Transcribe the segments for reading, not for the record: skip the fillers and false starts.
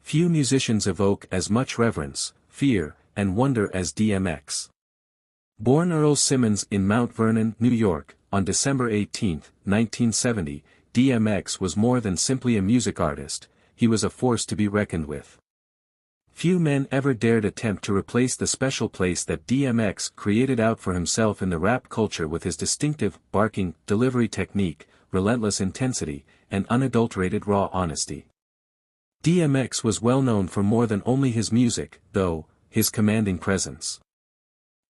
Few musicians evoke as much reverence, fear, and wonder as DMX. Born Earl Simmons in Mount Vernon, New York, on December 18, 1970, DMX was more than simply a music artist, he was a force to be reckoned with. Few men ever dared attempt to replace the special place that DMX created out for himself in the rap culture with his distinctive, barking, delivery technique, relentless intensity, and unadulterated raw honesty. DMX was well known for more than only his music, though, his commanding presence.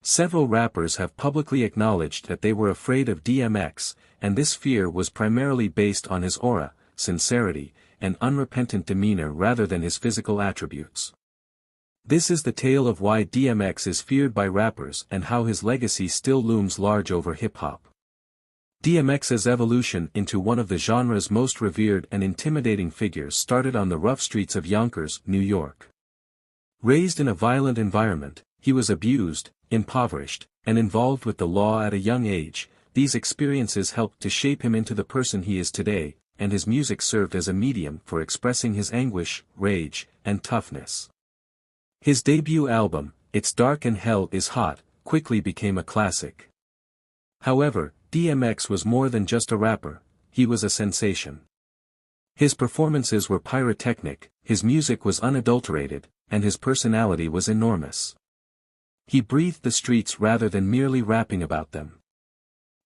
Several rappers have publicly acknowledged that they were afraid of DMX, and this fear was primarily based on his aura, sincerity, and unrepentant demeanor rather than his physical attributes. This is the tale of why DMX is feared by rappers and how his legacy still looms large over hip-hop. DMX's evolution into one of the genre's most revered and intimidating figures started on the rough streets of Yonkers, New York. Raised in a violent environment, he was abused, impoverished, and involved with the law at a young age. These experiences helped to shape him into the person he is today, and his music served as a medium for expressing his anguish, rage, and toughness. His debut album, It's Dark and Hell is Hot, quickly became a classic. However, DMX was more than just a rapper, he was a sensation. His performances were pyrotechnic, his music was unadulterated, and his personality was enormous. He breathed the streets rather than merely rapping about them.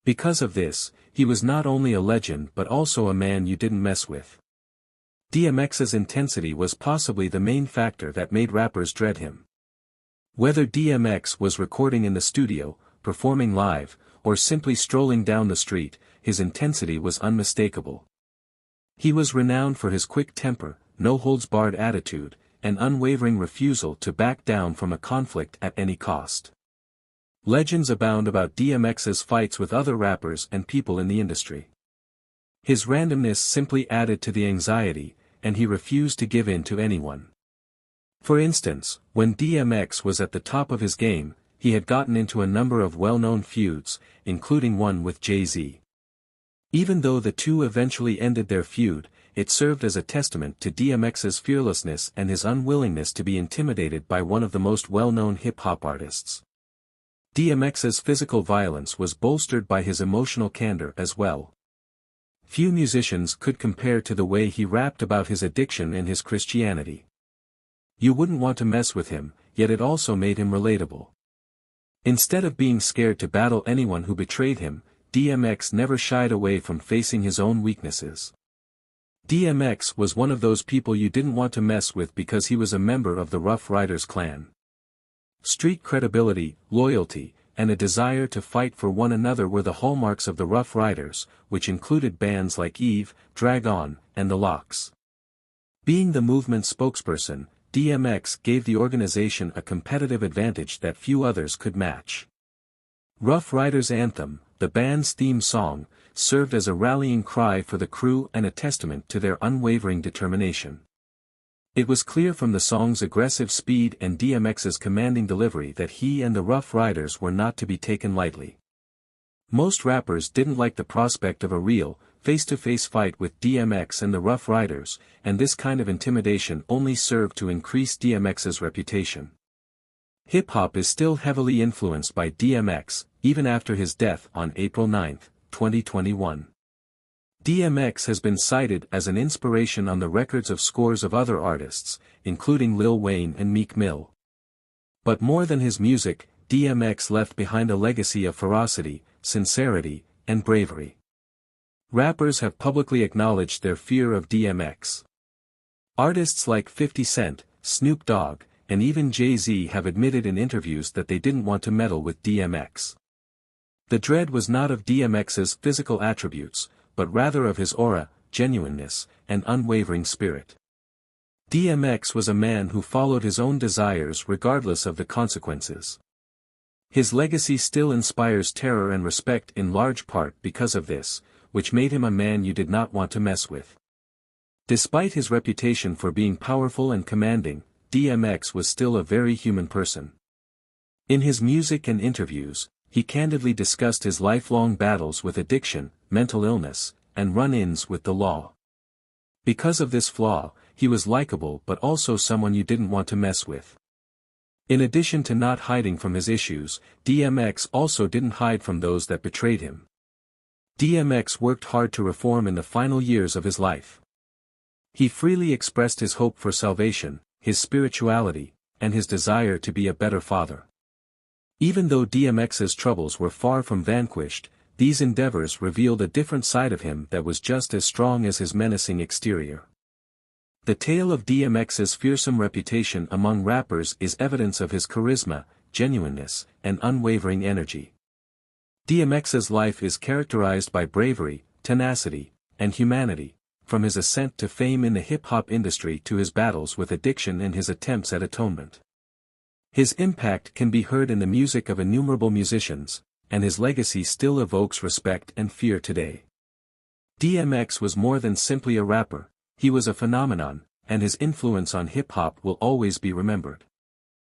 Because of this, he was not only a legend but also a man you didn't mess with. DMX's intensity was possibly the main factor that made rappers dread him. Whether DMX was recording in the studio, performing live, or simply strolling down the street, his intensity was unmistakable. He was renowned for his quick temper, no-holds-barred attitude, and unwavering refusal to back down from a conflict at any cost. Legends abound about DMX's fights with other rappers and people in the industry. His randomness simply added to the anxiety, and he refused to give in to anyone. For instance, when DMX was at the top of his game, he had gotten into a number of well-known feuds, including one with Jay-Z. Even though the two eventually ended their feud, it served as a testament to DMX's fearlessness and his unwillingness to be intimidated by one of the most well-known hip-hop artists. DMX's physical violence was bolstered by his emotional candor as well. Few musicians could compare to the way he rapped about his addiction and his Christianity. You wouldn't want to mess with him, yet it also made him relatable. Instead of being scared to battle anyone who betrayed him, DMX never shied away from facing his own weaknesses. DMX was one of those people you didn't want to mess with because he was a member of the Rough Riders clan. Street credibility, loyalty, and a desire to fight for one another were the hallmarks of the Rough Riders, which included bands like Eve, Drag On, and The Lox. Being the movement's spokesperson, DMX gave the organization a competitive advantage that few others could match. Rough Riders' anthem, the band's theme song, served as a rallying cry for the crew and a testament to their unwavering determination. It was clear from the song's aggressive speed and DMX's commanding delivery that he and the Rough Riders were not to be taken lightly. Most rappers didn't like the prospect of a real, face-to-face fight with DMX and the Rough Riders, and this kind of intimidation only served to increase DMX's reputation. Hip-hop is still heavily influenced by DMX, even after his death on April 9, 2021. DMX has been cited as an inspiration on the records of scores of other artists, including Lil Wayne and Meek Mill. But more than his music, DMX left behind a legacy of ferocity, sincerity, and bravery. Rappers have publicly acknowledged their fear of DMX. Artists like 50 Cent, Snoop Dogg, and even Jay-Z have admitted in interviews that they didn't want to meddle with DMX. The dread was not of DMX's physical attributes, but rather of his aura, genuineness, and unwavering spirit. DMX was a man who followed his own desires regardless of the consequences. His legacy still inspires terror and respect in large part because of this, which made him a man you did not want to mess with. Despite his reputation for being powerful and commanding, DMX was still a very human person. In his music and interviews, he candidly discussed his lifelong battles with addiction, mental illness, and run-ins with the law. Because of this flaw, he was likable but also someone you didn't want to mess with. In addition to not hiding from his issues, DMX also didn't hide from those that betrayed him. DMX worked hard to reform in the final years of his life. He freely expressed his hope for salvation, his spirituality, and his desire to be a better father. Even though DMX's troubles were far from vanquished, these endeavors revealed a different side of him that was just as strong as his menacing exterior. The tale of DMX's fearsome reputation among rappers is evidence of his charisma, genuineness, and unwavering energy. DMX's life is characterized by bravery, tenacity, and humanity, from his ascent to fame in the hip-hop industry to his battles with addiction and his attempts at atonement. His impact can be heard in the music of innumerable musicians, and his legacy still evokes respect and fear today. DMX was more than simply a rapper, he was a phenomenon, and his influence on hip-hop will always be remembered.